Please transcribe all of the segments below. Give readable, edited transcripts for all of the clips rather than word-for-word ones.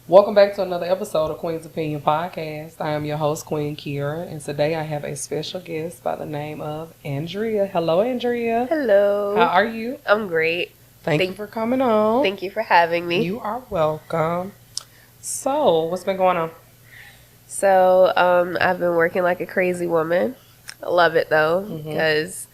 Welcome back to another episode of Queen's Opinion Podcast. I am your host, Queen Kira, and today I have a special guest by the name of Andrea. Hello, Andrea. Hello. How are you? I'm great. Thank you for coming on. Thank you for having me. You are welcome. So, what's been going on? So, I've been working like a crazy woman. I love it though, because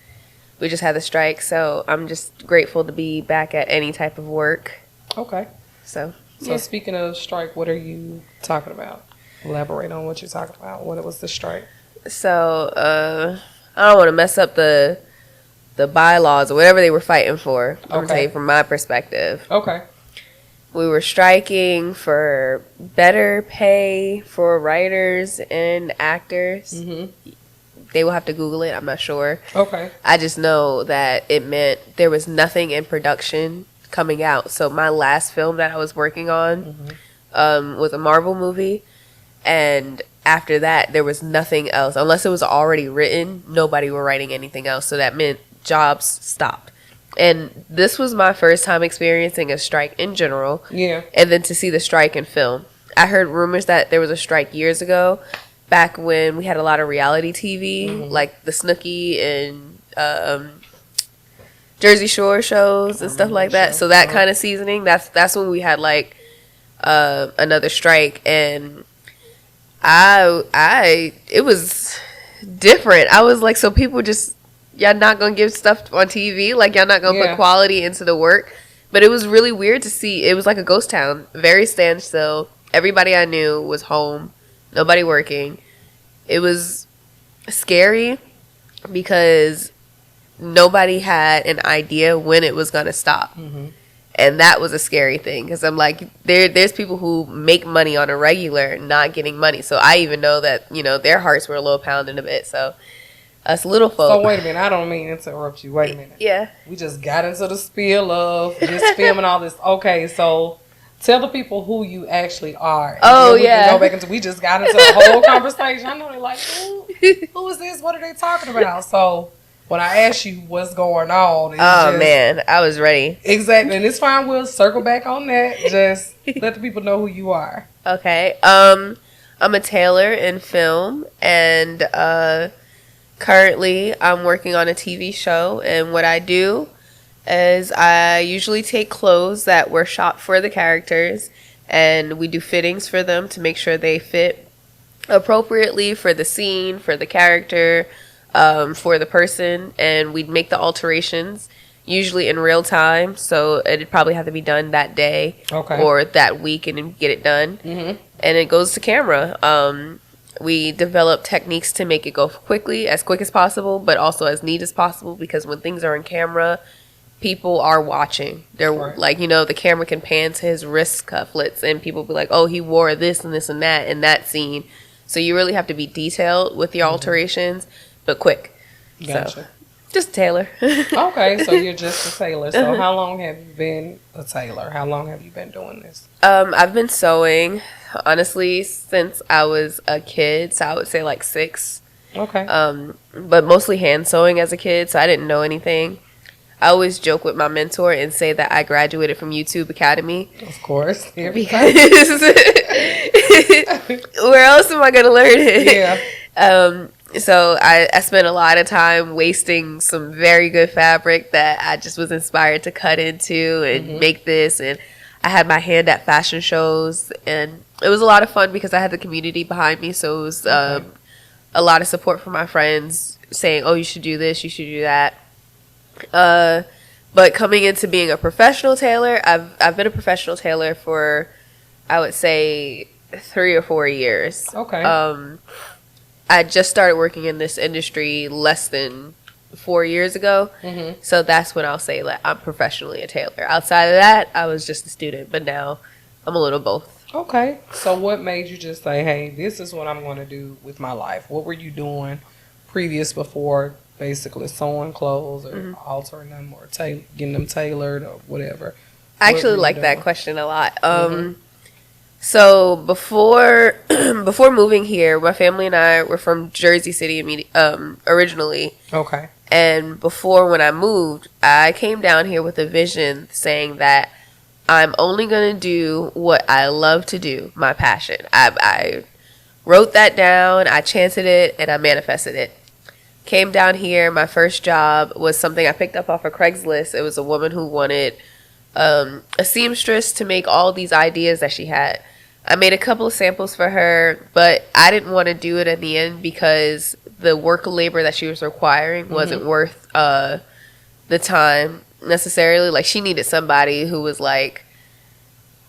we just had the strike, so I'm just grateful to be back at any type of work. Okay. So Speaking of strike, what are you talking about? Elaborate on what you're talking about. What was the strike? So, I don't want to mess up the bylaws or whatever they were fighting for. I'm going to tell you from my perspective. Okay. We were striking for better pay for writers and actors. They will have to Google it. I'm not sure. Okay. I just know that it meant there was nothing in production coming out. So my last film that I was working on was a Marvel movie. And after that, there was nothing else. Unless it was already written, nobody were writing anything else. So that meant jobs stopped. And this was my first time experiencing a strike in general. Yeah. And then to see the strike in film. I heard rumors that there was a strike years ago, back when we had a lot of reality TV, like the Snooki and Jersey Shore shows and stuff like that. So that kind of seasoning, that's when we had like another strike, and it was different. I was like, so people just, y'all not gonna give stuff on TV, like y'all not gonna put quality into the work. But it was really weird to see. It was like a ghost town, very standstill. Everybody I knew was home, nobody working. It was scary because nobody had an idea when it was gonna stop. And that was a scary thing, because I'm like, there's people who make money on a regular not getting money. So I even know that, you know, their hearts were a little pounding a bit. So us little folk. So wait a minute, I don't mean to interrupt you. Wait a minute. Yeah. We just got into the spiel of just filming all this. Okay, so tell the people who you actually are. Oh, we yeah. can go back into, we just got into the whole conversation. I know they're like, who is this? What are they talking about? So when I asked you what's going on, man, I was ready. Exactly, and it's fine. We'll circle back on that. Just let the people know who you are. Okay. I'm a tailor in film, and currently I'm working on a TV show. And what I do is I usually take clothes that were shot for the characters, and we do fittings for them to make sure they fit appropriately for the scene, for the character, for the person, and we'd make the alterations usually in real time, so it'd probably have to be done that day or that week and then get it done. And it goes to camera. We develop techniques to make it go as quick as possible, but also as neat as possible, because when things are in camera, people are watching. They're like, you know, the camera can pan to his wrist cufflets and people be like, oh, he wore this and this and that in that scene. So you really have to be detailed with your alterations, but quick. Gotcha. So, just tailor. Okay, so you're just a tailor. So how long have you been a tailor? How long have you been doing this? I've been sewing, honestly, since I was a kid. So I would say like 6. Okay. But mostly hand sewing as a kid, so I didn't know anything. I always joke with my mentor and say that I graduated from YouTube Academy. Of course. Because where else am I going to learn it? Yeah. So I spent a lot of time wasting some very good fabric that I just was inspired to cut into and make this. And I had my hand at fashion shows, and it was a lot of fun because I had the community behind me. So it was a lot of support from my friends saying, oh, you should do this, you should do that. But coming into being a professional tailor, I've been a professional tailor for, I would say, 3 or 4 years. Okay. I just started working in this industry less than 4 years ago. So that's when I'll say that I'm professionally a tailor. Outside of that, I was just a student, but now I'm a little both. Okay. So what made you just say, hey, this is what I'm going to do with my life? What were you doing before basically sewing clothes or altering them or getting them tailored or whatever? I actually like that question a lot. So before moving here, my family and I were from Jersey City originally. Okay. And before, when I moved, I came down here with a vision saying that I'm only going to do what I love to do, my passion. I wrote that down, I chanted it, and I manifested it. Came down here, my first job was something I picked up off of Craigslist. It was a woman who wanted a seamstress to make all these ideas that she had. I made a couple of samples for her, but I didn't want to do it in the end because the work labor that she was requiring wasn't worth the time necessarily. Like, she needed somebody who was like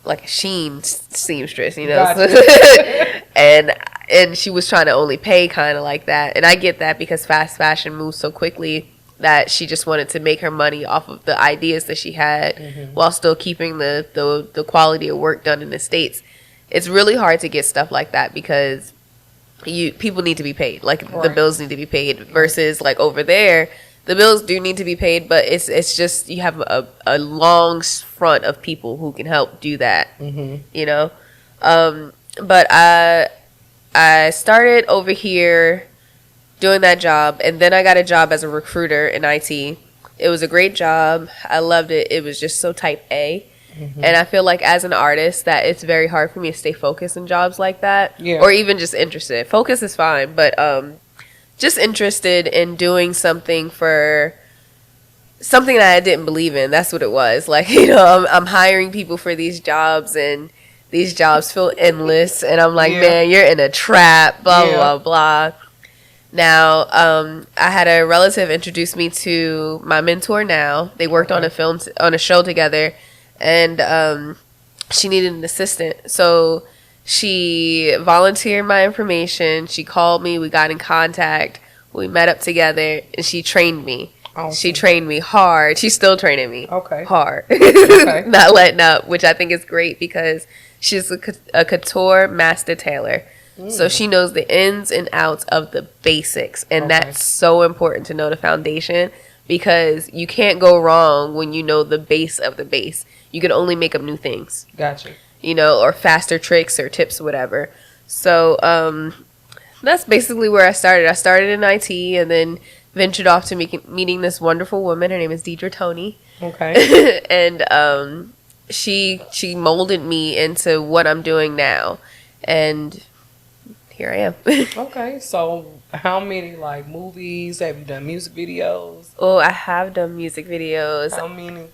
a sheen seamstress, you know. Gotcha. and she was trying to only pay kind of like that, and I get that because fast fashion moves so quickly that she just wanted to make her money off of the ideas that she had while still keeping the quality of work done in the States. It's really hard to get stuff like that because people need to be paid. Like, right. The bills need to be paid versus like over there, the bills do need to be paid, but it's just you have a long front of people who can help do that, you know. But I started over here doing that job, and then I got a job as a recruiter in IT. It was a great job. I loved it. It was just so type A. And I feel like as an artist that it's very hard for me to stay focused in jobs like that, or even just interested. Focus is fine, but just interested in doing something for something that I didn't believe in. That's what it was. Like, you know, I'm hiring people for these jobs, and these jobs feel endless, and I'm like, man, you're in a trap, blah, blah, blah. Now, I had a relative introduce me to my mentor now. They worked on a show together, and she needed an assistant. So she volunteered my information. She called me. We got in contact. We met up together, and she trained me. Awesome. She trained me hard. She's still training me. Hard. Not letting up, which I think is great because she's a couture master tailor. So she knows the ins and outs of the basics. And that's so important to know the foundation because you can't go wrong when you know the base of the base. You can only make up new things. Gotcha. You know, or faster tricks or tips, whatever. So that's basically where I started. I started in IT and then ventured off to meeting this wonderful woman. Her name is Drea Tony. Okay. And she molded me into what I'm doing now. And here I am. Okay. So how many like movies have you done? Music videos? Oh, I have done music videos. How many?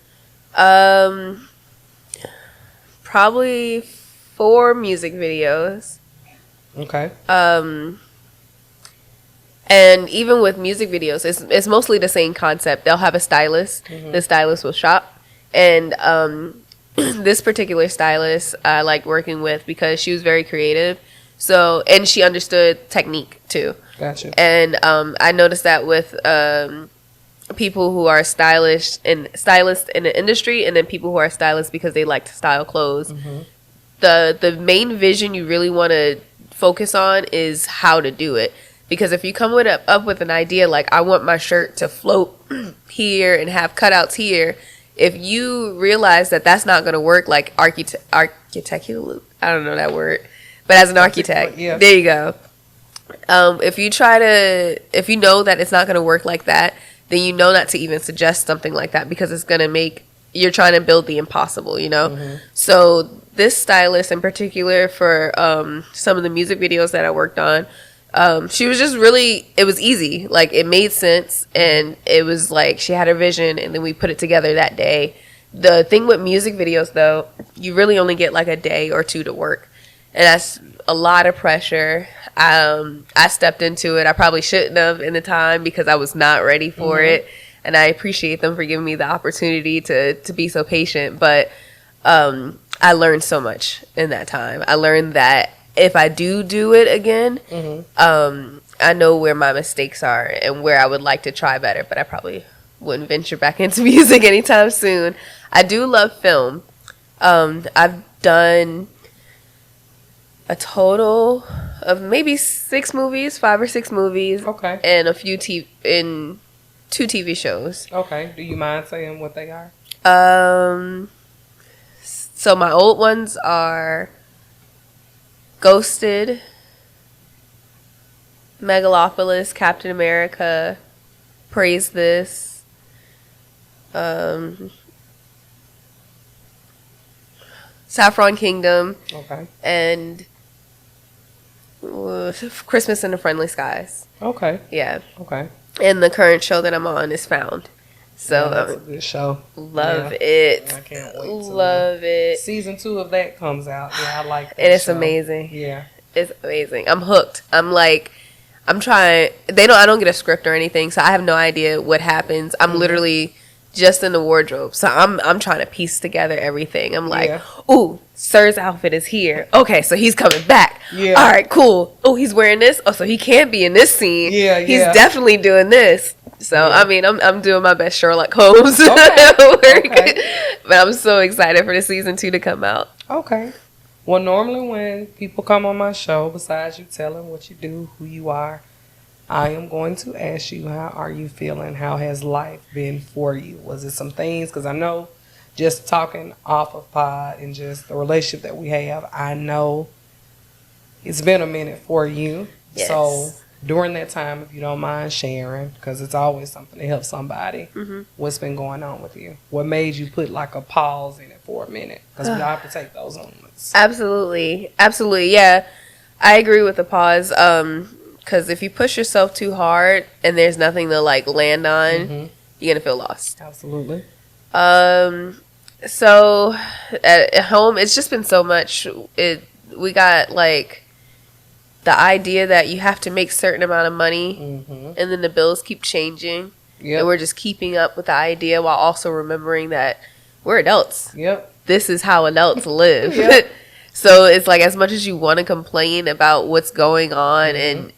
Probably 4 music videos. Okay. And even with music videos, it's mostly the same concept. They'll have a stylist. The stylist will shop. And this particular stylist I liked working with because she was very creative. So, and she understood technique too. Gotcha. And I noticed that with people who are stylists in the industry, and then people who are stylists because they like to style clothes. The main vision you really want to focus on is how to do it. Because if you come up with an idea like, I want my shirt to float here and have cutouts here, if you realize that that's not going to work, like architectural, I don't know that word, but as an architect, there you go. If you know that it's not going to work like that, then you know not to even suggest something like that because it's going to make, you're trying to build the impossible, you know? So this stylist in particular for some of the music videos that I worked on, she was just really, it was easy. Like, it made sense, and it was like she had her vision, and then we put it together that day. The thing with music videos, though, you really only get like a day or two to work, and that's a lot of pressure. I stepped into it. I probably shouldn't have in the time because I was not ready for it, and I appreciate them for giving me the opportunity to be so patient. But I learned so much in that time. I learned that if I do it again, I know where my mistakes are and where I would like to try better, but I probably wouldn't venture back into music anytime soon. I do love film. I've done a total of maybe 5 or 6 movies. Okay. And in 2 TV shows. Okay. Do you mind saying what they are? So my old ones are Ghosted, Megalopolis, Captain America, Praise This, Saffron Kingdom, Okay. and Christmas in the Friendly Skies. Okay. Yeah. Okay. And the current show that I'm on is Found. So Yeah, that's a good show. love Yeah. it. I can't wait. Love it. Season 2 of that comes out. Yeah, I like that. And it's show. amazing. Yeah. It's amazing. I'm hooked. I'm trying. I don't get a script or anything, so I have no idea what happens. I'm literally just in the wardrobe, so I'm trying to piece together everything. I'm like, ooh, Sir's outfit is here. Okay, so he's coming back. Yeah. All right, cool. Oh, he's wearing this. Oh, so he can't be in this scene. Yeah, He's yeah. definitely doing this. So Yeah. I mean, I'm doing my best Sherlock Holmes Okay. work, Okay. but I'm so excited for the season 2 to come out. Okay. Well, normally when people come on my show, besides you telling what you do, who you are, I am going to ask you, how are you feeling? How has life been for you? Was it some things? Because I know just talking off of pod and just the relationship that we have, I know it's been a minute for you. Yes. So during that time, if you don't mind sharing, because it's always something to help somebody, what's been going on with you? What made you put like a pause in it for a minute? Because we all have to take those moments. Absolutely. Yeah. I agree with the pause. Because if you push yourself too hard and there's nothing to like land on, you're gonna feel lost. Absolutely. So at home, it's just been so much. We got like the idea that you have to make certain amount of money, and then the bills keep changing, and we're just keeping up with the idea while also remembering that we're adults. Yep. This is how adults live. Yep. So it's like, as much as you want to complain about what's going on, and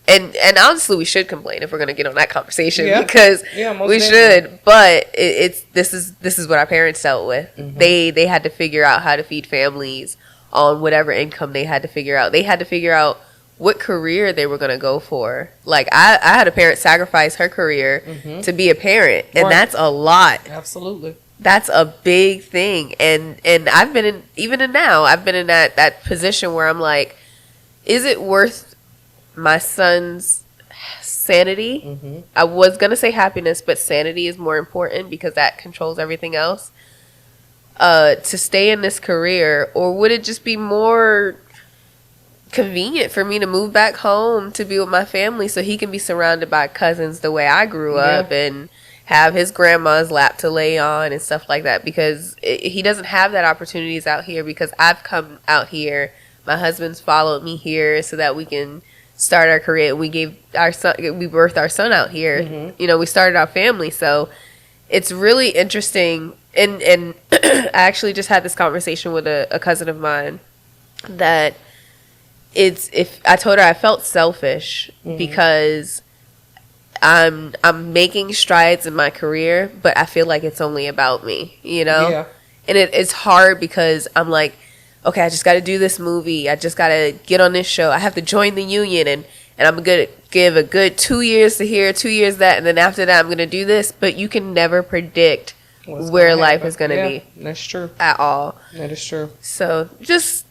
honestly, we should complain if we're going to get on that conversation, because we should. But this is what our parents dealt with. They had to figure out how to feed families on whatever income they had to figure out. They had to figure out what career they were going to go for. Like I had a parent sacrifice her career to be a parent, and that's a lot. Absolutely. That's a big thing. And I've been in, even in now, I've been in that position where I'm like, is it worth my son's sanity? I was going to say happiness, but sanity is more important because that controls everything else. To stay in this career, or would it just be more convenient for me to move back home to be with my family so he can be surrounded by cousins the way I grew up, and have his grandma's lap to lay on and stuff like that, because he doesn't have that opportunities out here, because I've come out here, my husband's followed me here so that we can start our career. We birthed our son out here. We started our family. So it's really interesting. And I actually just had this conversation with a cousin of mine that if I told her I felt selfish because I'm making strides in my career, but I feel like it's only about me, Yeah. And it's hard because I'm like, okay, I just got to do this movie. I just got to get on this show. I have to join the union, and I'm going to give a good 2 years to here, 2 years that, and then after that I'm going to do this. But you can never predict where life is going to be. That's true. At all. That is true. So just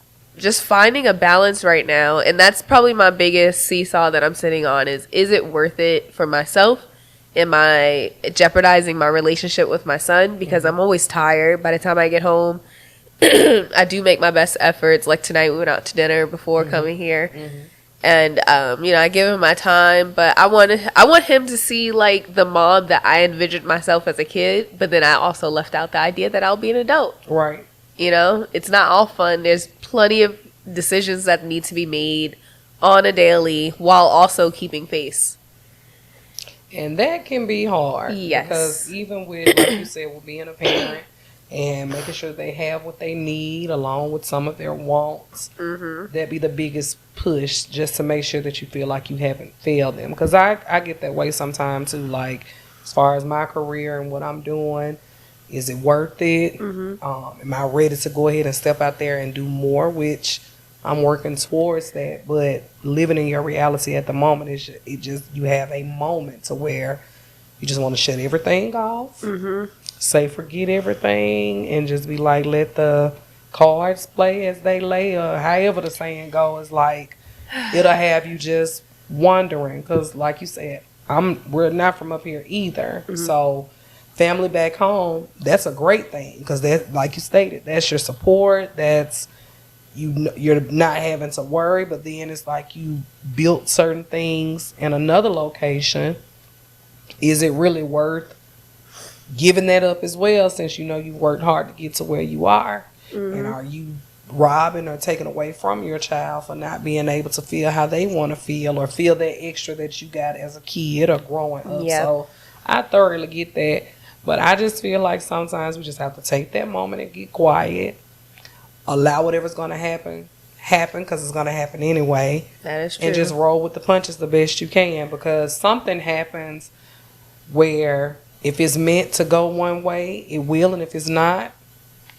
finding a balance right now, and that's probably my biggest seesaw that I'm sitting on, is it worth it for myself? Am I jeopardizing my relationship with my son? Because I'm always tired by the time I get home. I do make my best efforts. Like tonight, we went out to dinner before coming here, and I give him my time. But I want him to see like the mom that I envisioned myself as a kid. But then I also left out the idea that I'll be an adult. Right. It's not all fun. There's plenty of decisions that need to be made on a daily while also keeping pace. And that can be hard. Yes. Because even with, like you said, with being a parent and making sure they have what they need along with some of their wants, that'd be the biggest push, just to make sure that you feel like you haven't failed them. Because I get that way sometimes too, like as far as my career and what I'm doing. Is it worth it? Am I ready to go ahead and step out there and do more? Which I'm working towards that. But living in your reality at the moment, it just you have a moment to where you just want to shut everything off, say forget everything, and just be like, let the cards play as they lay, or however the saying goes. Like it'll have you just wondering, because like you said, we're not from up here either, so. Family back home, that's a great thing, because that, like you stated, that's your support, that's you're not having to worry, but then it's like you built certain things in another location. Is it really worth giving that up as well, since you worked hard to get to where you are? And are you robbing or taking away from your child for not being able to feel how they want to feel, or feel that extra that you got as a kid or growing up? Yep. So I thoroughly get that, but I just feel like sometimes we just have to take that moment and get quiet, allow whatever's going to happen, because it's going to happen anyway. That is true. And just roll with the punches the best you can, because something happens where if it's meant to go one way, it will, and if it's not,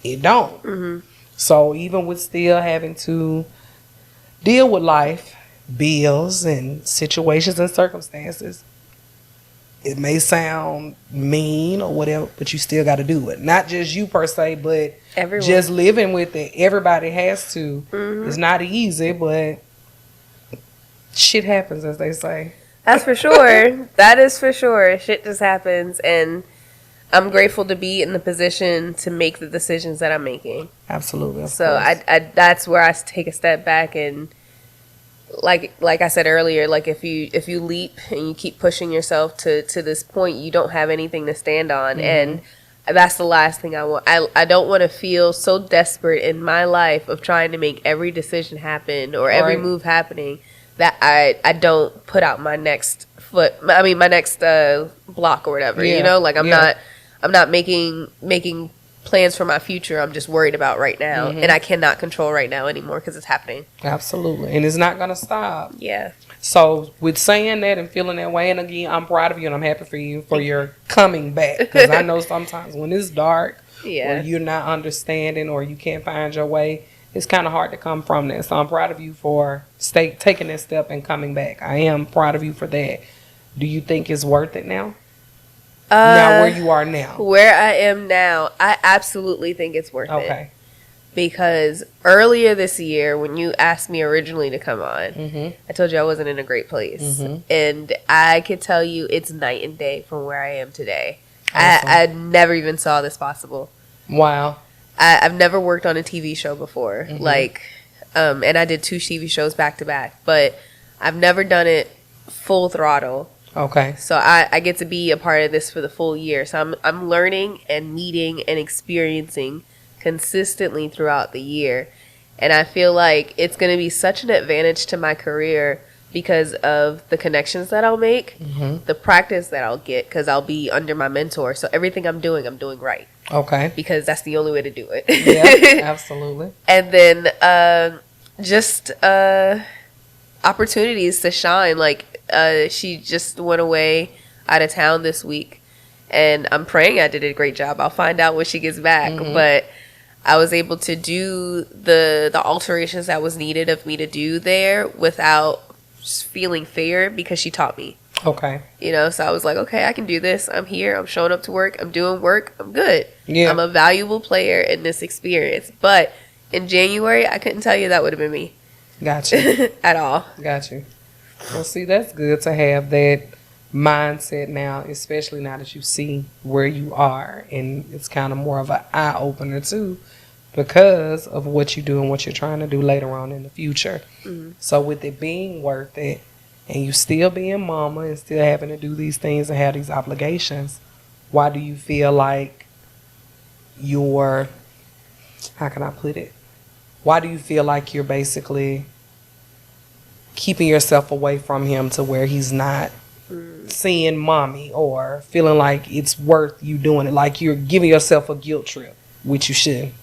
it don't. So even with still having to deal with life, bills, and situations and circumstances, it may sound mean or whatever, but you still got to do it. Not just you per se, but everyone. Just living with it. Everybody has to. It's not easy, but shit happens, as they say. That's for sure. That is for sure. Shit just happens, and I'm grateful to be in the position to make the decisions that I'm making. Absolutely. So I that's where I take a step back, and like I said earlier, like if you leap and you keep pushing yourself to this point, you don't have anything to stand on. And that's the last thing I want. I don't want to feel so desperate in my life of trying to make every decision happen or every move happening that I don't put out my next my next block or whatever. Like I'm not making plans for my future. I'm just worried about right now, and I cannot control right now anymore because it's happening. Absolutely, and it's not gonna stop. Yeah. So with saying that and feeling that way, and again, I'm proud of you and I'm happy for you for your coming back, because I know sometimes when it's dark, or you're not understanding, or you can't find your way, it's kind of hard to come from that. So I'm proud of you for taking that step and coming back. I am proud of you for that. Do you think it's worth it now? Now where you are now. Where I am now, I absolutely think it's worth it. Okay. Because earlier this year, when you asked me originally to come on, I told you I wasn't in a great place. And I could tell you it's night and day from where I am today. Awesome. I never even saw this possible. Wow. I've never worked on a TV show before. And I did 2 TV shows back to back. But I've never done it full throttle. Okay. So I get to be a part of this for the full year. So I'm learning and meeting and experiencing consistently throughout the year. And I feel like it's going to be such an advantage to my career because of the connections that I'll make, the practice that I'll get, because I'll be under my mentor. So everything I'm doing right. Okay. Because that's the only way to do it. Yeah, absolutely. And then just opportunities to shine. Like, she just went away out of town this week, and I'm praying I did a great job. I'll find out when she gets back. But I was able to do the alterations that was needed of me to do there without feeling fear, because she taught me. Okay. So I was like, okay, I can do this. I'm here. I'm showing up to work. I'm doing work. I'm good. Yeah. I'm a valuable player in this experience. But in January, I couldn't tell you that would have been me. Gotcha. At all. Got you. Well, see, that's good to have that mindset now, especially now that you see where you are, and it's kind of more of an eye-opener too, because of what you do and what you're trying to do later on in the future. So with it being worth it, and you still being mama and still having to do these things and have these obligations, why do you feel like you're, how can I put it? Why do you feel like you're basically keeping yourself away from him to where he's not seeing mommy, or feeling like it's worth you doing it, like you're giving yourself a guilt trip, which you shouldn't,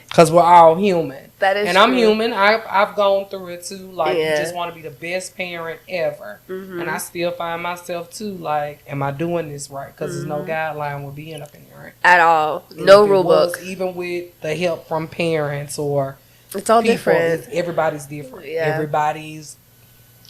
because we're all human. That is and true. I'm human. I've gone through it too. Like, you just want to be the best parent ever, and I still find myself too, like, am I doing this right? Because there's no guideline with being a parent at all. No rule book. Even with the help from parents or it's all people, different. Everybody's different. Yeah. Everybody's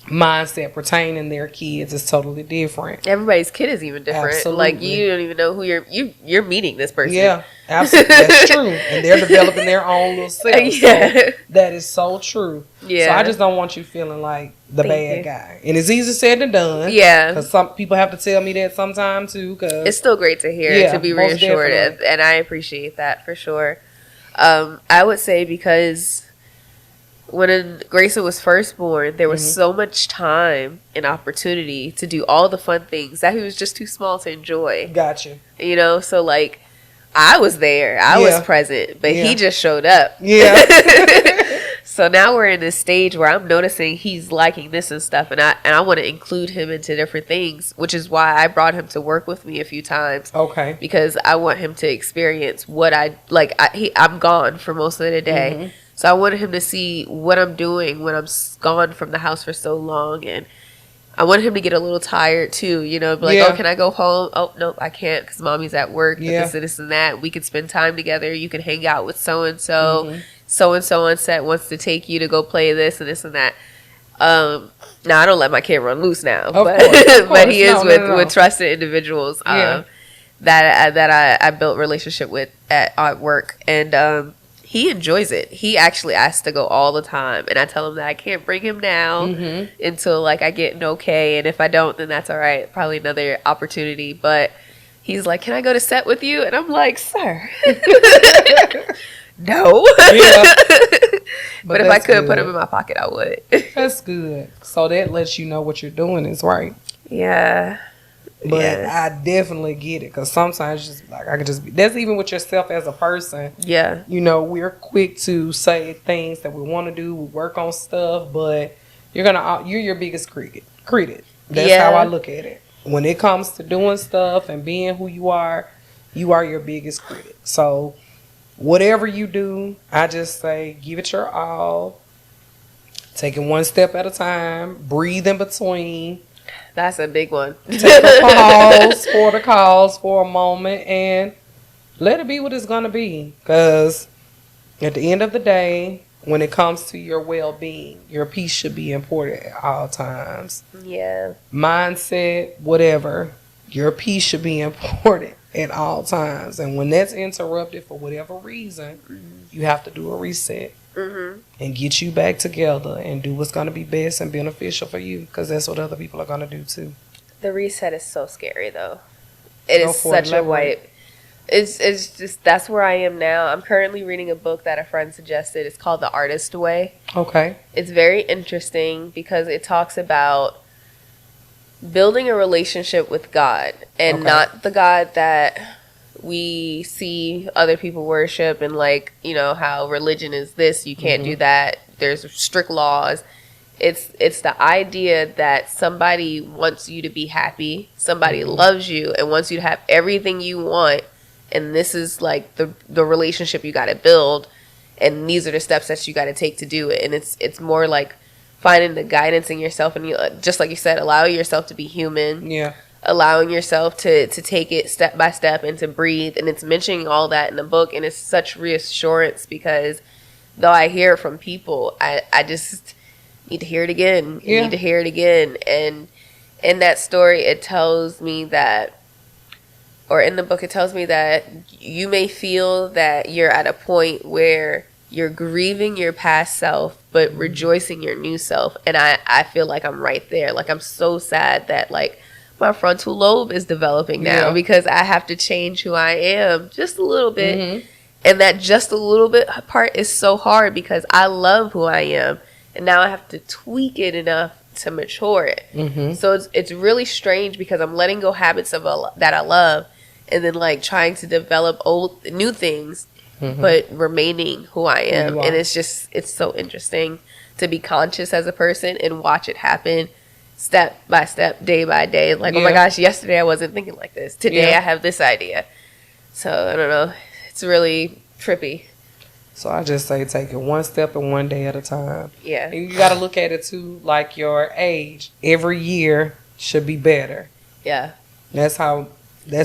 mindset pertaining their kids is totally different. Everybody's kid is even different. Absolutely. Like, you don't even know who you're meeting this person. Yeah, absolutely. That's true. And they're developing their own little self. Yeah. So that is so true. Yeah. So I just don't want you feeling like the bad guy. And it's easy said than done. Yeah. Because some people have to tell me that sometime too. Cause it's still great to hear, to be reassured. And I appreciate that for sure. I would say because when Grayson was first born, there was Mm-hmm. so much time and opportunity to do all the fun things that he was just too small to enjoy. Gotcha. You know, so like I was there, I was Yeah. present, but Yeah. he just showed up. Yeah. So now we're in this stage where I'm noticing he's liking this and stuff, and I want to include him into different things, which is why I brought him to work with me a few times. Okay. Because I want him to experience what I like. I'm gone for most of the day, Mm-hmm. so I wanted him to see what I'm doing when I'm gone from the house for so long, and I wanted him to get a little tired too. You know, be like, Yeah. oh, can I go home? Oh, nope, I can't because mommy's at work. But Yeah. this and this and that. We could spend time together. You can hang out with so and so. Mhm. So and so on set wants to take you to go play this and this and that. Now I don't let my kid run loose now, but Of but he is course. No. with trusted individuals. Yeah. That I built relationship with at work, and he enjoys it. He actually asks to go all the time, and I tell him that I can't bring him now Mhm. until like I get an okay, and if I don't, then that's all right. Probably another opportunity, but he's like, "Can I go to set with you?" And I'm like, "Sir." No. Yeah. But if I that's could put good. him in my pocket, I would. That's good. So that lets you know what you're doing is right. Yeah. But Yeah. I definitely get it because sometimes just like I could just be. That's even with yourself as a person. Yeah. You know, we're quick to say things that we want to do. We work on stuff, but you're your biggest critic. That's Yeah. how I look at it. When it comes to doing stuff and being who you are your biggest critic. So whatever you do, I just say give it your all. Take it one step at a time. Breathe in between. That's a big one. Take a pause for the cause for a moment and let it be what it's going to be. Because at the end of the day, when it comes to your well-being, your peace should be important at all times. Yeah. Mindset, whatever, your peace should be important at all times. And when that's interrupted for whatever reason, you have to do a reset Mm-hmm. and get you back together and do what's going to be best and beneficial for you, because that's what other people are going to do too. The reset is so scary, though. It Go is for it. such a wipe. It's just that's where I am now. I'm currently reading a book that a friend suggested. It's called The Artist Way. Okay. It's very interesting because it talks about building a relationship with God and Okay. not the God that we see other people worship, and like, you know, how religion is this, you can't do that, there's strict laws. It's the idea that somebody wants you to be happy, somebody loves you and wants you to have everything you want, and this is like the relationship you got to build, and these are the steps that you got to take to do it. And it's more like finding the guidance in yourself, and you, just like you said, allow yourself to be human, Yeah. allowing yourself to take it step by step and to breathe. And it's mentioning all that in the book, and it's such reassurance because though I hear it from people, I just need to hear it again. Yeah. Need to hear it again. And in that story, it tells me that, or in the book, it tells me that you may feel that you're at a point where you're grieving your past self, but rejoicing your new self. And I feel like I'm right there. Like, I'm so sad that, like, my frontal lobe is developing now Yeah. because I have to change who I am just a little bit. Mhm. And that just a little bit part is so hard because I love who I am. And now I have to tweak it enough to mature it. Mm-hmm. So it's really strange because I'm letting go habits that I love, and then like trying to develop new things, but remaining who I am. you are. And it's so interesting to be conscious as a person and watch it happen step by step, day by day. Like, oh my Yeah. gosh, yesterday I wasn't thinking like this. Today Yeah. I have this idea. So I don't know. It's really trippy. So I just say take it one step and one day at a time. Yeah. And you got to look at it too, like your age. Every year should be better. Yeah. That's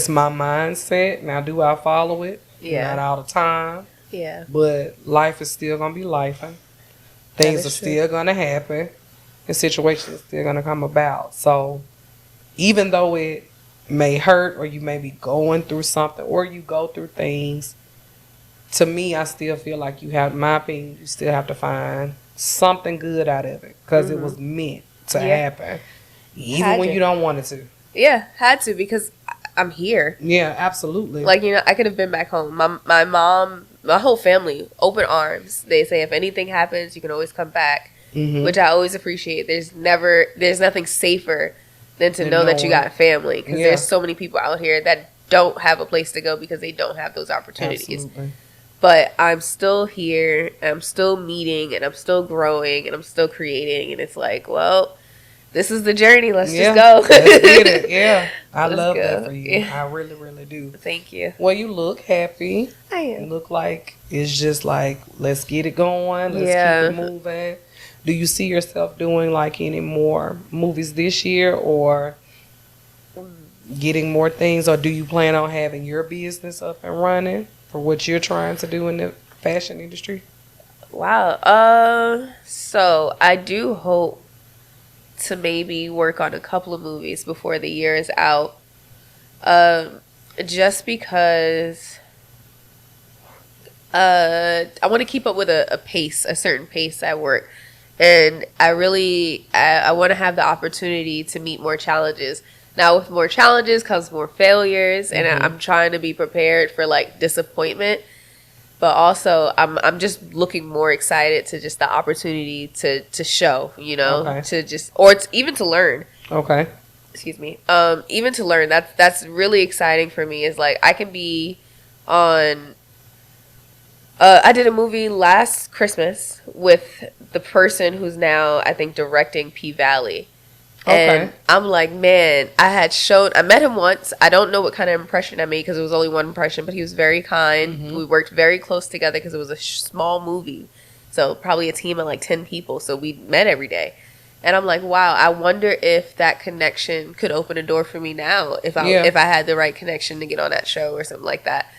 my mindset. Now, do I follow it? Yeah. Not all the time, Yeah. but life is still gonna be lifing. Things is are true. still gonna happen, and situations are still gonna come about. So, even though it may hurt, or you may be going through something, or you go through things, to me, I still feel like you have, in my opinion, you still have to find something good out of it because it was meant to Yeah. happen, even Had when to. you don't want it to. Yeah. Had to because I'm here. Yeah, absolutely. Like, you know, I could have been back home. My mom my whole family, open arms. They say if anything happens, you can always come back, which I always appreciate. There's nothing safer than to know that you got a family, because there's so many people out here that don't have a place to go because they don't have those opportunities. Absolutely. But I'm still here, and I'm still meeting, and I'm still growing, and I'm still creating, and it's like, well, this is the journey. Let's just go. Let's get it. Yeah. I love go. that for you. Yeah. I really, really do. Thank you. Well, you look happy. I You am. look like it's just like, let's get it going. Let's keep it moving. Do you see yourself doing like any more movies this year, or getting more things, or do you plan on having your business up and running for what you're trying to do in the fashion industry? Wow. So I do hope to maybe work on a couple of movies before the year is out. Just because I want to keep up with a certain pace at work. And I want to have the opportunity to meet more challenges. Now, with more challenges comes more failures, and I'm trying to be prepared for like disappointment. But also, I'm just looking more excited to just the opportunity to show, to just, or it's even to learn. Okay. Excuse me. Even to learn. That's really exciting for me. Is like I can be on. I did a movie last Christmas with the person who's now, I think, directing P-Valley. And I'm like, man, I met him once. I don't know what kind of impression I made because it was only one impression, but he was very kind. We worked very close together because it was a small movie. So probably a team of like 10 people. So we met every day. And I'm like, wow, I wonder if that connection could open a door for me now if I had the right connection to get on that show or something like that.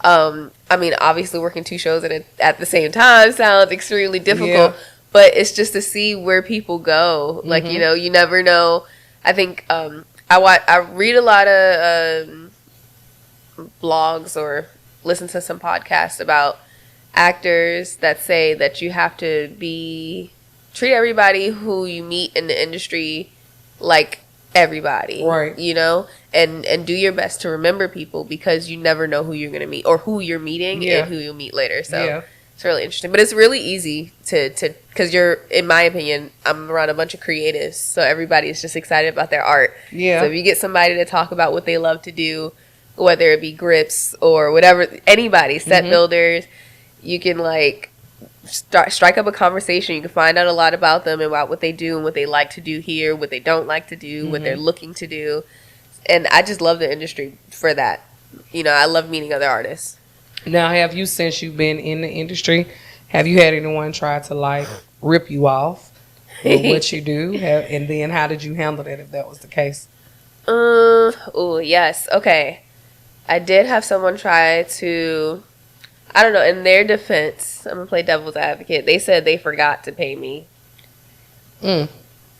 I mean, obviously working 2 shows at the same time sounds extremely difficult, but it's just to see where people go. Like, you never know. I think, I read a lot of, blogs or listen to some podcasts about actors that say that you have to treat everybody who you meet in the industry like everybody, right? And do your best to remember people, because you never know who you're going to meet or who you're meeting and who you'll meet later. So it's really interesting, but it's really easy to because in my opinion, I'm around a bunch of creatives, so everybody is just excited about their art. So if you get somebody to talk about what they love to do, whether it be grips or whatever, anybody, set builders, you can like strike up a conversation. You can find out a lot about them and about what they do and what they like to do here, what they don't like to do, what they're looking to do. And I just love the industry for that. I love meeting other artists. Now, since you've been in the industry, have you had anyone try to like rip you off with what you do? And then how did you handle that if that was the case? Oh, yes. Okay. I did have someone try to, I don't know, in their defense, I'm going to play devil's advocate. They said they forgot to pay me. I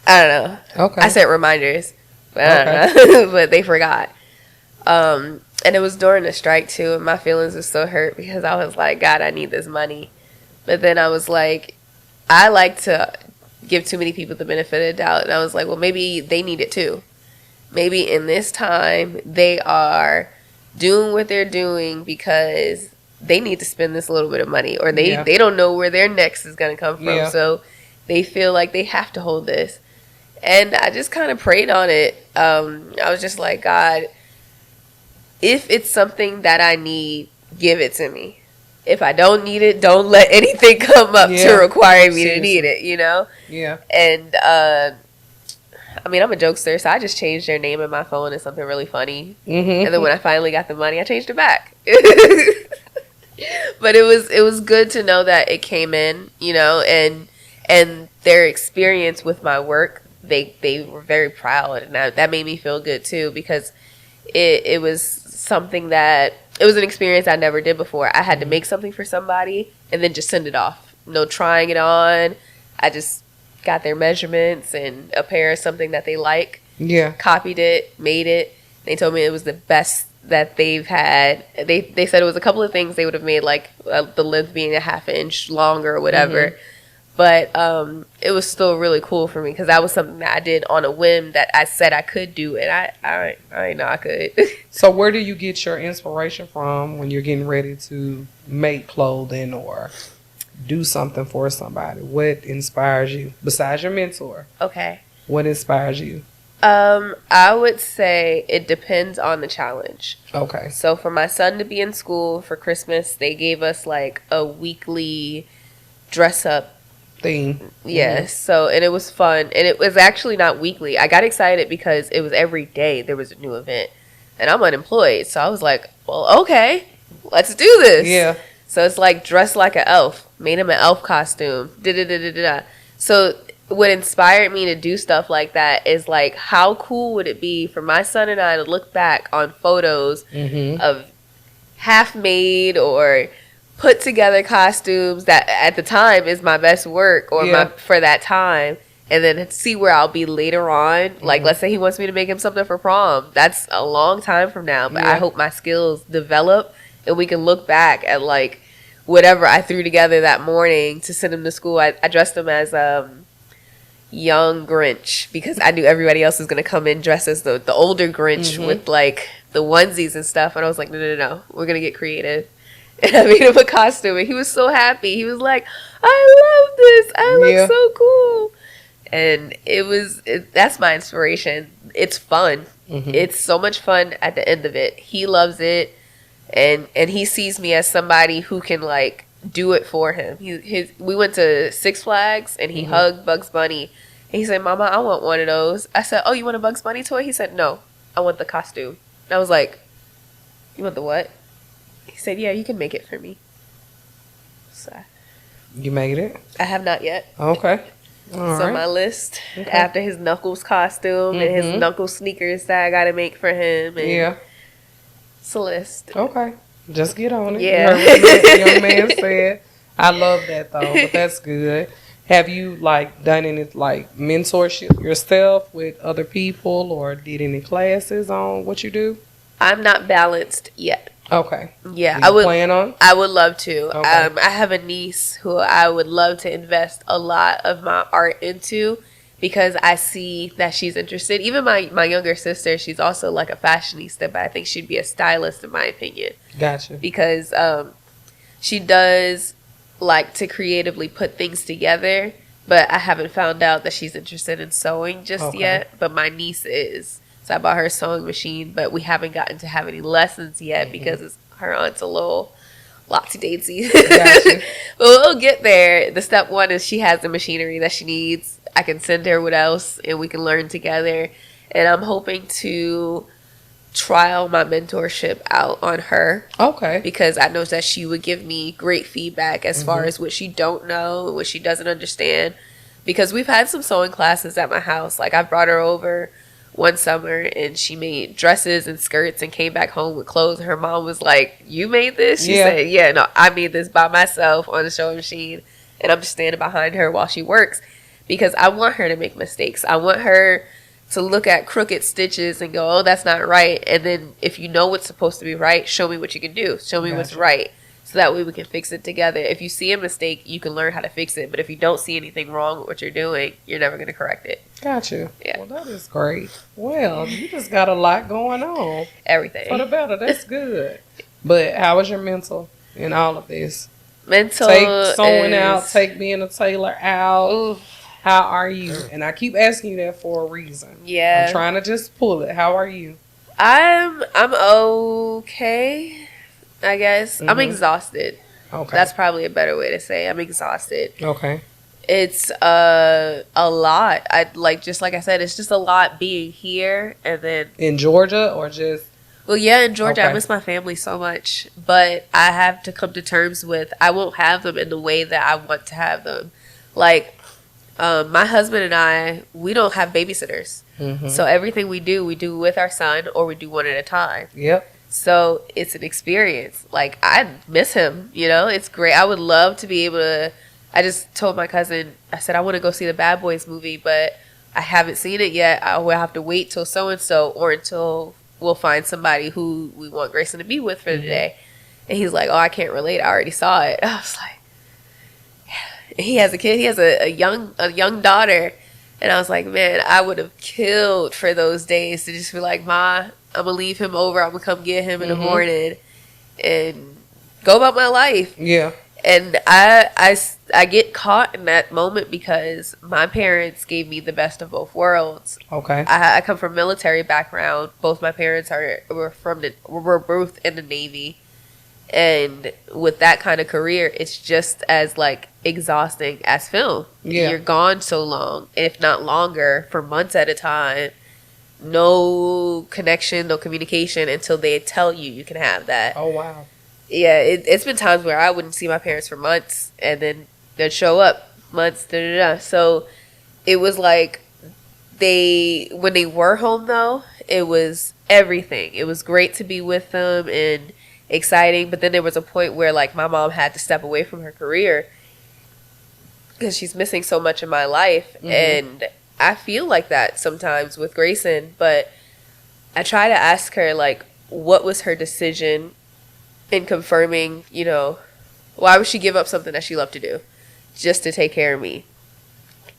don't know. Okay. I sent reminders, but I don't know. But they forgot. And it was during the strike too, and my feelings were so hurt because I was like, God, I need this money. But then I was like, I like to give too many people the benefit of the doubt. And I was like, well, maybe they need it too. Maybe in this time they are doing what they're doing because they need to spend this little bit of money, or they don't know where their next is going to come from. So they feel like they have to hold this. And I just kind of prayed on it. I was just like, God, if it's something that I need, give it to me. If I don't need it, don't let anything come up to require me to need it, Yeah. And, I mean, I'm a jokester, so I just changed their name in my phone as something really funny. And then when I finally got the money, I changed it back. But it was good to know that it came in, and their experience with my work, they were very proud, and that made me feel good too, because it was something that, it was an experience I never did before. I had to make something for somebody and then just send it off. No trying it on. I just got their measurements and a pair of something that they like. Yeah. Copied it, made it. They told me it was the best that they've had. They said it was a couple of things they would have made, like the length being a half inch longer or whatever. But it was still really cool for me because that was something that I did on a whim that I said I could do, and I know I could. So where do you get your inspiration from when you're getting ready to make clothing or do something for somebody? What inspires you besides your mentor? Okay. What inspires you? I would say it depends on the challenge. Okay. So for my son to be in school for Christmas, they gave us like a weekly dress up Theme. Yes. So, and it was fun. And it was actually not weekly. I got excited because it was every day there was a new event. And I'm unemployed. So I was like, well, okay, let's do this. Yeah. So it's like dressed like an elf. Made him an elf costume. Da-da-da-da-da. So what inspired me to do stuff like that is like, how cool would it be for my son and I to look back on photos of half-made or put together costumes that at the time is my best work or for that time, and then see where I'll be later on. Like, let's say he wants me to make him something for prom. That's a long time from now, but I hope my skills develop and we can look back at like whatever I threw together that morning to send him to school. I dressed him as young Grinch because I knew everybody else was going to come in dressed as the older Grinch with like the onesies and stuff, and I was like, no, we're going to get creative. And I made him a costume, and he was so happy. He was like, I love this. I look so cool. And that's my inspiration. It's fun. It's so much fun at the end of it. He loves it, and he sees me as somebody who can, like, do it for him. We went to Six Flags, and he hugged Bugs Bunny. And he said, Mama, I want one of those. I said, oh, you want a Bugs Bunny toy? He said, no, I want the costume. And I was like, you want the what? He said, yeah, you can make it for me. So You made it? I have not yet. Okay. All right. My list after his Knuckles costume and his Knuckles sneakers that I got to make for him. And it's a list. Okay. Just get on it. Yeah. You heard what the young man said. I love that, though, but that's good. Have you, like, done any, like, mentorship yourself with other people or did any classes on what you do? I'm not balanced yet. Okay. Yeah, I would plan on. I would love to. Okay. I have a niece who I would love to invest a lot of my art into because I see that she's interested. Even my younger sister, she's also like a fashionista, but I think she'd be a stylist in my opinion. Gotcha. Because she does like to creatively put things together, but I haven't found out that she's interested in sewing just yet. But my niece is. So I bought her a sewing machine, but we haven't gotten to have any lessons yet because her aunt's a little lotsy-datsy. Gotcha. But we'll get there. The step one is she has the machinery that she needs. I can send her what else, and we can learn together. And I'm hoping to trial my mentorship out on her. Okay. Because I know that she would give me great feedback as far as what she don't know, what she doesn't understand. Because we've had some sewing classes at my house. Like, I brought her over one summer and she made dresses and skirts and came back home with clothes. And her mom was like, you made this? She said, yeah, no, I made this by myself on the sewing machine. And I'm just standing behind her while she works because I want her to make mistakes. I want her to look at crooked stitches and go, oh, that's not right. And then if you know what's supposed to be right, show me what you can do. Show me what's right. So that way we can fix it together. If you see a mistake, you can learn how to fix it. But if you don't see anything wrong with what you're doing, you're never going to correct it. Gotcha. Yeah. Well, that is great. Well, you just got a lot going on. Everything. For the better. That's good. But how was your mental in all of this? Mental Take sewing out. Take being a tailor out. Ooh. How are you? And I keep asking you that for a reason. Yeah. I'm trying to just pull it. How are you? I'm okay, I guess. I'm exhausted. Okay. That's probably a better way to say I'm exhausted. Okay. It's a lot. Just like I said, it's just a lot being here and then In Georgia or just? Well, yeah, in Georgia, Okay. I miss my family so much, but I have to come to terms with I won't have them in the way that I want to have them. Like, my husband and I, we don't have babysitters. So everything we do with our son or we do one at a time. Yep. So it's an experience. Like, I miss him, it's great. I would love to be able to, I just told my cousin, I said, I want to go see the Bad Boys movie, but I haven't seen it yet. I will have to wait till so-and-so or until we'll find somebody who we want Grayson to be with for the day. And he's like, oh, I can't relate. I already saw it. I was like, He has a kid. He has a young daughter. And I was like, man, I would have killed for those days to just be like, Ma, I'm gonna leave him over. I'm gonna come get him in the morning and go about my life. Yeah. And I get caught in that moment because my parents gave me the best of both worlds. Okay. I come from a military background. Both my parents were both in the Navy. And with that kind of career, it's just as like exhausting as film. Yeah. You're gone so long, if not longer, for months at a time. No connection, no communication until they tell you can have that. Oh, wow. Yeah, it's been times where I wouldn't see my parents for months, and then they'd show up months. So it was like when they were home though, it was everything. It was great to be with them and exciting, but then there was a point where like my mom had to step away from her career because she's missing so much in my life, and I feel like that sometimes with Grayson. But I try to ask her like, what was her decision in confirming, why would she give up something that she loved to do just to take care of me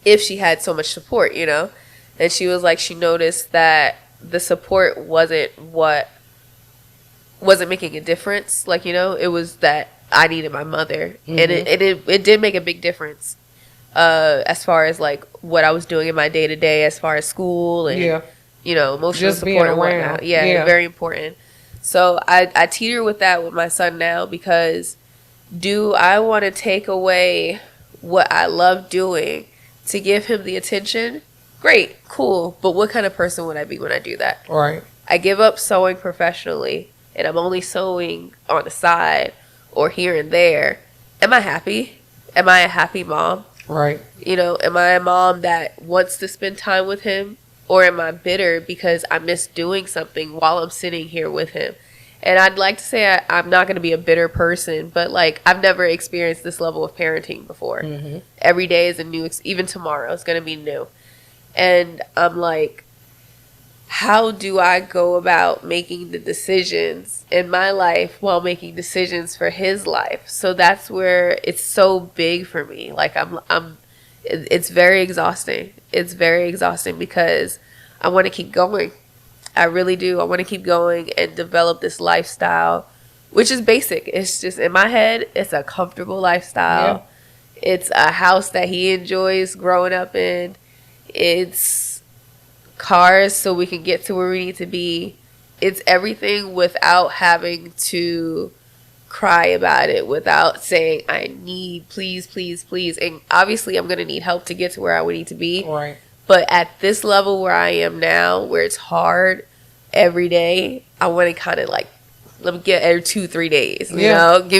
if she had so much support, And she was like, she noticed that the support wasn't making a difference. Like, it was that I needed my mother. And it did make a big difference as far as like what I was doing in my day to day, as far as school and, emotional just support and being whatnot. around. Yeah, very important. So I teeter with that with my son now, because do I want to take away what I love doing to give him the attention? Great, cool. But what kind of person would I be when I do that? Right. I give up sewing professionally and I'm only sewing on the side or here and there. Am I happy? Am I a happy mom? Right. Am I a mom that wants to spend time with him? Or am I bitter because I miss doing something while I'm sitting here with him? And I'd like to say I'm not going to be a bitter person, but like I've never experienced this level of parenting before. Every day is a new, even tomorrow is going to be new. And I'm like, how do I go about making the decisions in my life while making decisions for his life? So that's where it's so big for me. Like it's very exhausting. It's very exhausting because I want to keep going. I really do. I want to keep going and develop this lifestyle, which is basic. It's just in my head, it's a comfortable lifestyle. Yeah. It's a house that he enjoys growing up in. It's cars so we can get to where we need to be. It's everything without having to cry about it, without saying, I need, please, please, please. And obviously I'm going to need help to get to where I would need to be. Right. But at this level where I am now, where it's hard every day, I want to kind of like, let me get every 2-3 days, give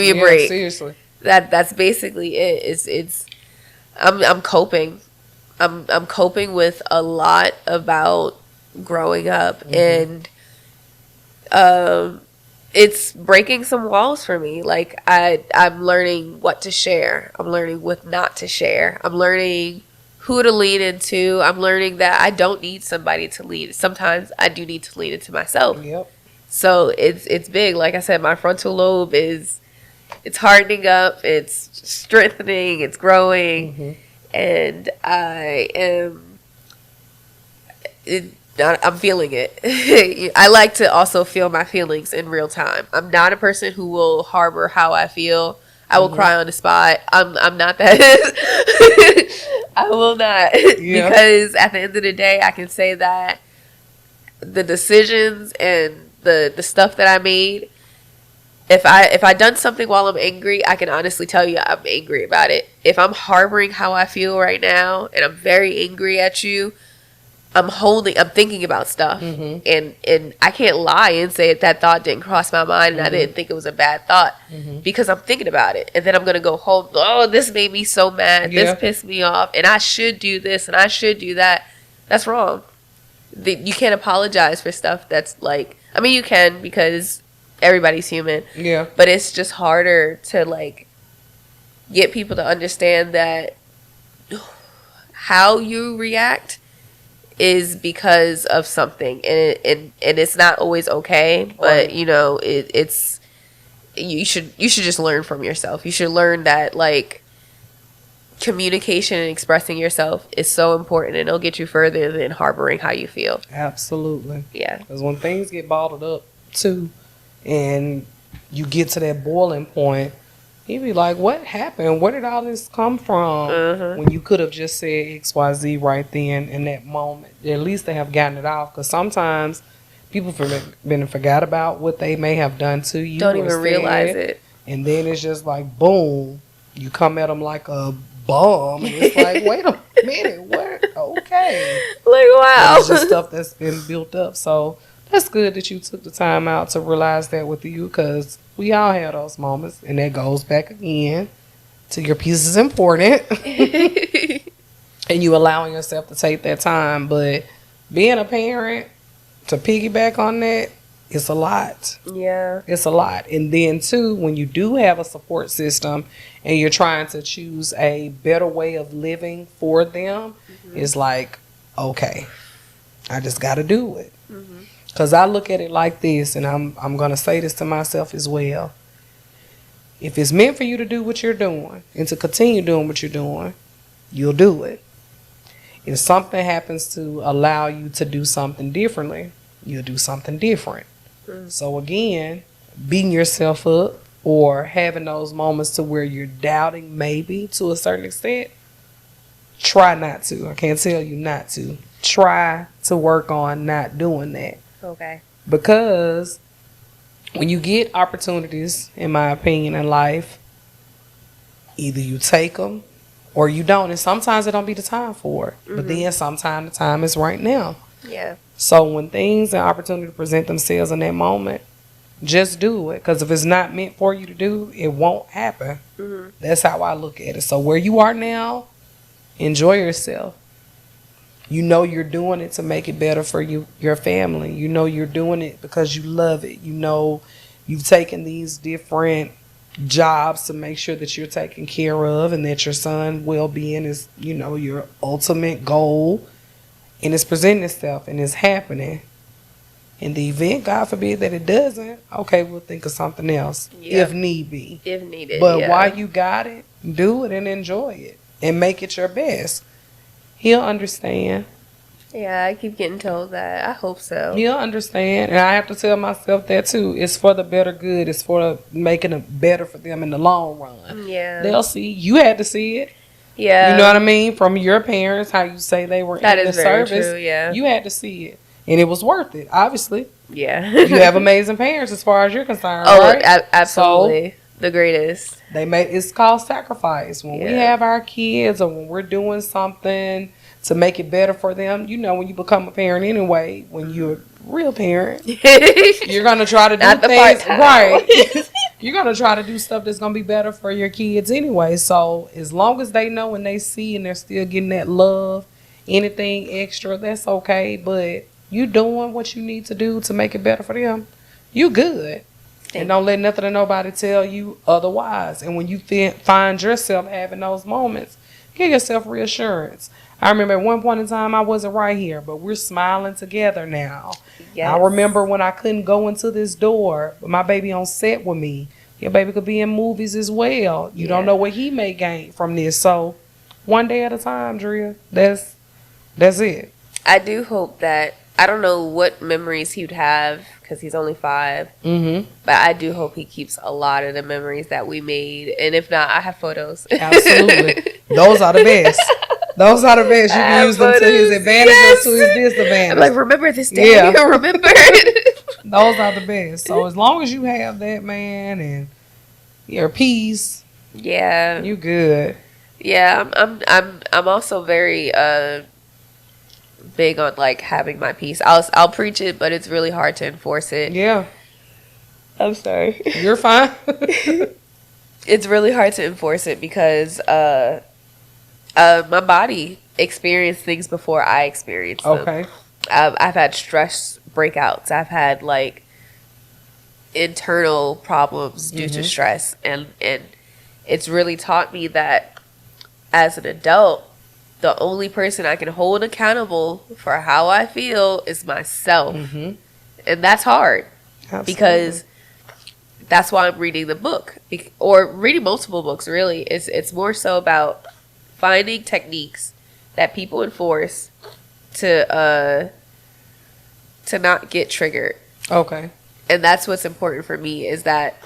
me a break. Seriously. That's basically it. It's I'm coping. I'm coping with a lot about growing up, and it's breaking some walls for me. Like I'm learning what to share. I'm learning what not to share. I'm learning who to lean into. I'm learning that I don't need somebody to lead. Sometimes I do need to lean into myself. Yep. So it's big. Like I said, my frontal lobe it's hardening up. It's strengthening. It's growing. And I'm feeling it. I like to also feel my feelings in real time. I'm not a person who will harbor how I feel. I will cry on the spot. I'm not that. I will not. Yeah. Because at the end of the day, I can say that the decisions and the stuff that I made, if I done something while I'm angry, I can honestly tell you I'm angry about it. If I'm harboring how I feel right now and I'm very angry at you, I'm thinking about stuff, and I can't lie and say that thought didn't cross my mind and I didn't think it was a bad thought, because I'm thinking about it, and then I'm gonna go home. Oh, this made me so mad. Yeah. This pissed me off, and I should do this and I should do that. That's wrong. You can't apologize for stuff that's like. I mean, you can, because everybody's human. Yeah. But it's just harder to like get people to understand that how you react is because of something, and it's not always okay, but it's you should just learn from yourself. You should learn that, like, communication and expressing yourself is so important, and it'll get you further than harboring how you feel. Absolutely. Yeah. Because when things get bottled up too, and you get to that boiling point, you be like, what happened? Where did all this come from? When you could have just said XYZ right then in that moment. At least they have gotten it off. Because sometimes people been and forgot about what they may have done to you. Don't even realize it. And then it's just like, boom, you come at them like a bomb. And it's like, wait a minute, what? Okay. Like, wow. It's just stuff that's been built up. So that's good that you took the time out to realize that with you, because we all have those moments. And that goes back again to your peace is important. And you allowing yourself to take that time. But being a parent, to piggyback on that, it's a lot. Yeah. It's a lot. And then, too, when you do have a support system and you're trying to choose a better way of living for them, it's like, okay, I just got to do it. Because I look at it like this, and I'm going to say this to myself as well. If it's meant for you to do what you're doing and to continue doing what you're doing, you'll do it. If something happens to allow you to do something differently, you'll do something different. So again, beating yourself up or having those moments to where you're doubting maybe to a certain extent, try not to. I can't tell you not to. Try to work on not doing that. Okay. Because when you get opportunities, in my opinion, in life, either you take them or you don't. And sometimes it don't be the time for it. But then sometimes the time is right now. Yeah. So when things and opportunities present themselves in that moment, just do it. Because if it's not meant for you to do, it won't happen. That's how I look at it. So where you are now, enjoy yourself. You know you're doing it to make it better for you, your family. You know you're doing it because you love it. You know you've taken these different jobs to make sure that you're taken care of and that your son's well-being is, you know, your ultimate goal. And it's presenting itself and it's happening. In the event, God forbid, that it doesn't, okay, we'll think of something else if need be. If needed. But while you got it, do it and enjoy it and make it your best. He'll understand. Yeah, I keep getting told that. I hope so. He'll understand. And I have to tell myself that too. It's for the better good. It's for making it better for them in the long run. Yeah. They'll see. You had to see it. Yeah. You know what I mean? From your parents, how you say they were that in the is very service. True, yeah. You had to see it. And it was worth it, obviously. Yeah. You have amazing parents as far as you're concerned, oh, right? Absolutely. So, the greatest. It's called sacrifice. When we have our kids or when we're doing something to make it better for them, you know, when you become a parent anyway, when you're a real parent, you're going to try to do things right. You're going to try to do stuff that's going to be better for your kids anyway. So as long as they know and they see and they're still getting that love, anything extra, that's okay. But you doing what you need to do to make it better for them, you good. And don't let nothing or nobody tell you otherwise. And when you find yourself having those moments, give yourself reassurance. I remember at one point in time I wasn't right here, but we're smiling together now. Yes. I remember when I couldn't go into this door, but my baby on set with me. Your baby could be in movies as well. You don't know what he may gain from this. So one day at a time, Drea. That's it. I do hope that, I don't know what memories he would have because he's only 5. But I do hope he keeps a lot of the memories that we made. And if not, I have photos. Absolutely. Those are the best. Those are the best. You can use them to his advantage or to his disadvantage. I'm like, remember this day? Yeah. Remember. Those are the best. So as long as you have that, man, and your peace, you good. Yeah, I'm also very big on like having my peace. I'll preach it, but it's really hard to enforce it. Yeah. I'm sorry. You're fine. It's really hard to enforce it because my body experienced things before I experienced them. Okay. I've had stress breakouts. I've had like internal problems due to stress, and it's really taught me that as an adult, the only person I can hold accountable for how I feel is myself. And that's hard. Absolutely. Because that's why I'm reading the book or reading multiple books. Really, it's more so about finding techniques that people enforce to not get triggered. Okay. And that's what's important for me, is that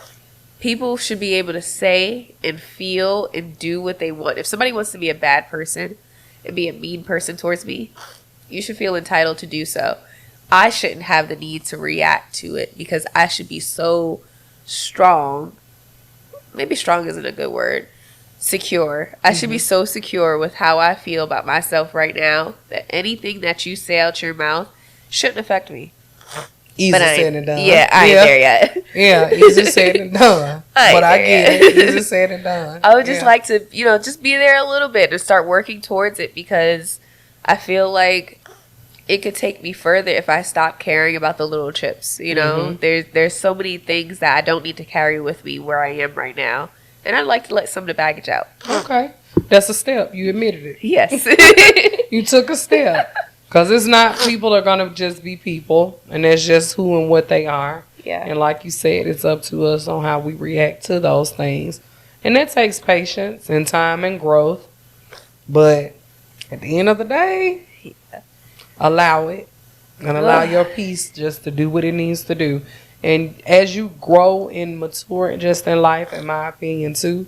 people should be able to say and feel and do what they want. If somebody wants to be a bad person and be a mean person towards me, you should feel entitled to do so. I shouldn't have the need to react to it, because I should be so strong. Maybe strong isn't a good word. Secure. I should be so secure with how I feel about myself right now that anything that you say out your mouth shouldn't affect me. Easy said and done. Yeah, I ain't there yet. Yeah, easy said and done. But I get it. Easy said and done. I would just like to, just be there a little bit and start working towards it, because I feel like it could take me further if I stop caring about the little chips. There's so many things that I don't need to carry with me where I am right now. And I'd like to let some of the baggage out. Okay. That's a step. You admitted it. Yes. You took a step. Because it's not, people are going to just be people. And that's just who and what they are. Yeah. And like you said, it's up to us on how we react to those things. And that takes patience and time and growth. But at the end of the day, allow it. And allow your peace just to do what it needs to do. And as you grow and mature just in life, in my opinion, too,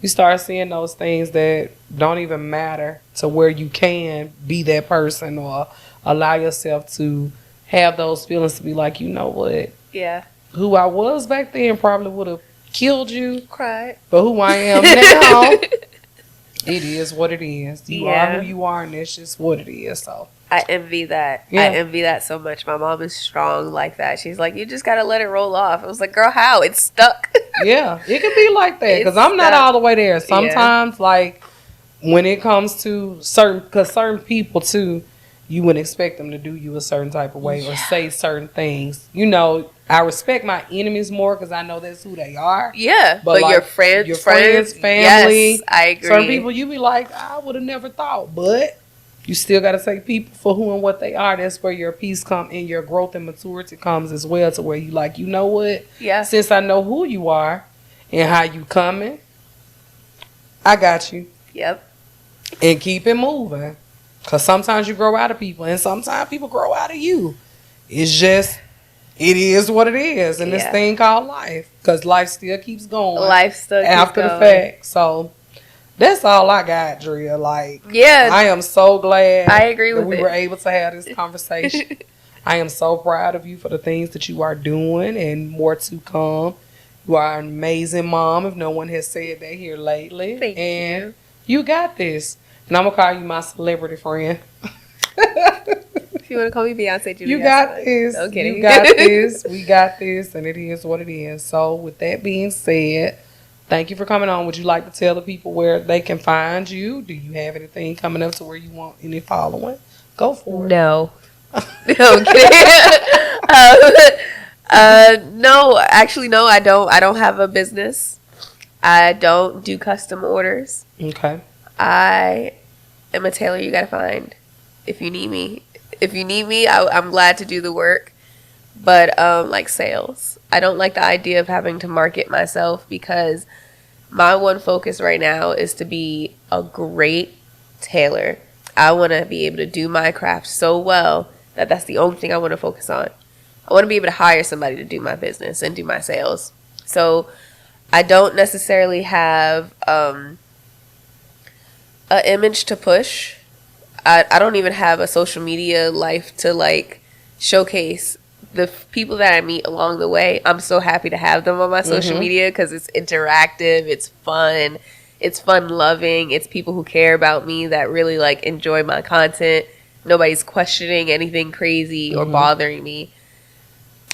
you start seeing those things that don't even matter, to where you can be that person, or allow yourself to have those feelings to be like, you know what? Yeah. Who I was back then probably would have killed you. Cried. But who I am now, it is what it is. You Yeah. are who you are, and that's just what it is. So I envy that. Yeah. I envy that so much. My mom is strong like that. She's like, you just got to let it roll off. I was like, girl, how? It's stuck. yeah, it can be like that, because It's I'm not stuck. all the way there. Sometimes, like, when it comes to certain people, too, you wouldn't expect them to do you a certain type of way or say certain things. I respect my enemies more because I know that's who they are. Yeah, but like, your friends, family, yes, I agree. Certain people, you be like, I would have never thought, but you still got to take people for who and what they are. That's where your peace comes, and your growth and maturity comes as well, to where you like, you know what? Yeah. Since I know who you are and how you coming, I got you. Yep. And keep it moving. Because sometimes you grow out of people, and sometimes people grow out of you. It's just, it is what it is. And this thing called life. Because life still keeps going. Life still keeps after going. the fact. So that's all I got, Drea. Like, yeah, I am so glad I agree with that we it. were able to have this conversation. I am so proud of you for the things that you are doing, and more to come. You are an amazing mom, if no one has said that here lately. Thank you. You got this. And I'm going to call you my celebrity friend. If you want to call me Beyonce Julia. You got this. No kidding. You got this. We got this. And it is what it is. So with that being said, thank you for coming on. Would you like to tell the people where they can find you? Do you have anything coming up to where you want any following? Go for it. No. No, no, actually, no, I don't. I don't have a business. I don't do custom orders. Okay. I am a tailor you gotta find if you need me. If you need me, I'm glad to do the work. But like sales, I don't like the idea of having to market myself, because my one focus right now is to be a great tailor. I want to be able to do my craft so well that that's the only thing I want to focus on. I want to be able to hire somebody to do my business and do my sales. So I don't necessarily have an image to push. I don't even have a social media life to like showcase the people that I meet along the way. I'm so happy to have them on my social media, because it's interactive, it's fun loving, it's people who care about me, that really like enjoy my content. Nobody's questioning anything crazy or bothering me.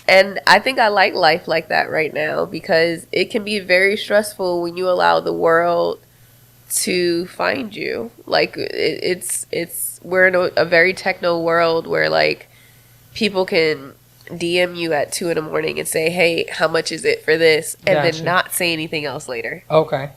And I think I like life like that right now, because it can be very stressful when you allow the world to find you. Like it's we're in a very techno world where like people can DM you at 2 a.m. and say, hey, how much is it for this? And Gotcha. then not say anything else later. Okay.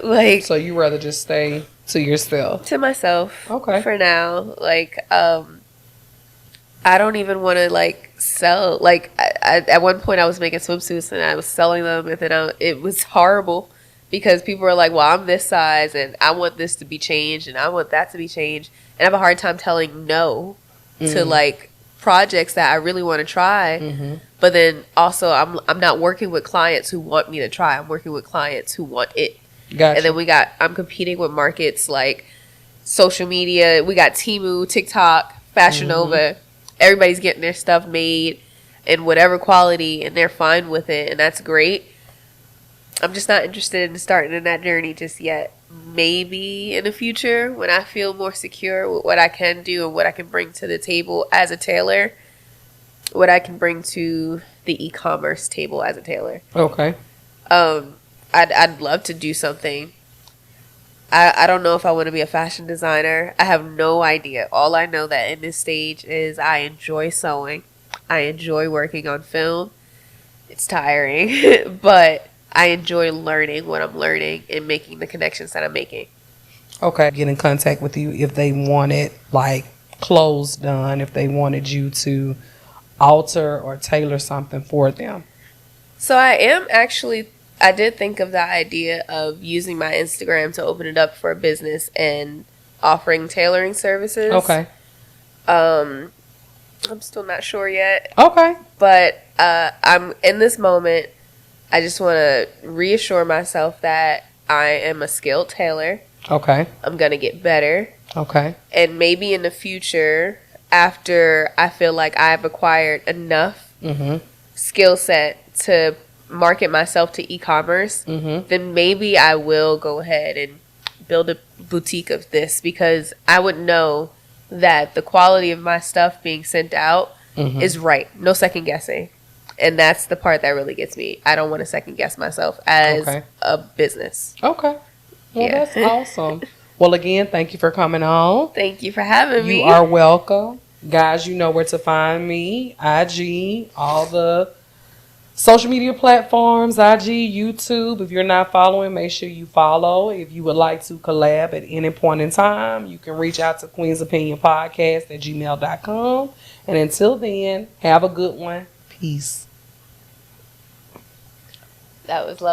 Like, So you rather just stay to yourself? to myself. Okay. For now. Like, I don't even want to like sell. Like, I at one point I was making swimsuits and I was selling them, and then it was horrible, because people are like, well, I'm this size and I want this to be changed and I want that to be changed. And I have a hard time telling no to like projects that I really want to try. But then also I'm not working with clients who want me to try. I'm working with clients who want it. Gotcha. And then I'm competing with markets like social media. We got Temu, TikTok, Fashion Nova. Everybody's getting their stuff made in whatever quality, and they're fine with it, and that's great. I'm just not interested in starting in that journey just yet. Maybe in the future when I feel more secure with what I can do and what I can bring to the table as a tailor, what I can bring to the e-commerce table as a tailor. Okay. I'd love to do something. I don't know if I want to be a fashion designer. I have no idea. All I know that in this stage is I enjoy sewing. I enjoy working on film. It's tiring, but I enjoy learning what I'm learning and making the connections that I'm making. Okay. Get in contact with you if they wanted like clothes done, if they wanted you to alter or tailor something for them. So I did think of the idea of using my Instagram to open it up for a business and offering tailoring services. Okay. I'm still not sure yet. Okay. But I'm in this moment. I just want to reassure myself that I am a skilled tailor. Okay. I'm going to get better. Okay. And maybe in the future, after I feel like I've acquired enough skill set to market myself to e-commerce, then maybe I will go ahead and build a boutique of this, because I would know that the quality of my stuff being sent out is right. No second guessing. And that's the part that really gets me. I don't want to second guess myself as a business. Okay. Well, that's awesome. Well, again, thank you for coming on. Thank you for having me. You are welcome. Guys, you know where to find me. IG, all the social media platforms, IG, YouTube. If you're not following, make sure you follow. If you would like to collab at any point in time, you can reach out to queensopinionpodcast@gmail.com. And until then, have a good one. Peace. That was lovely.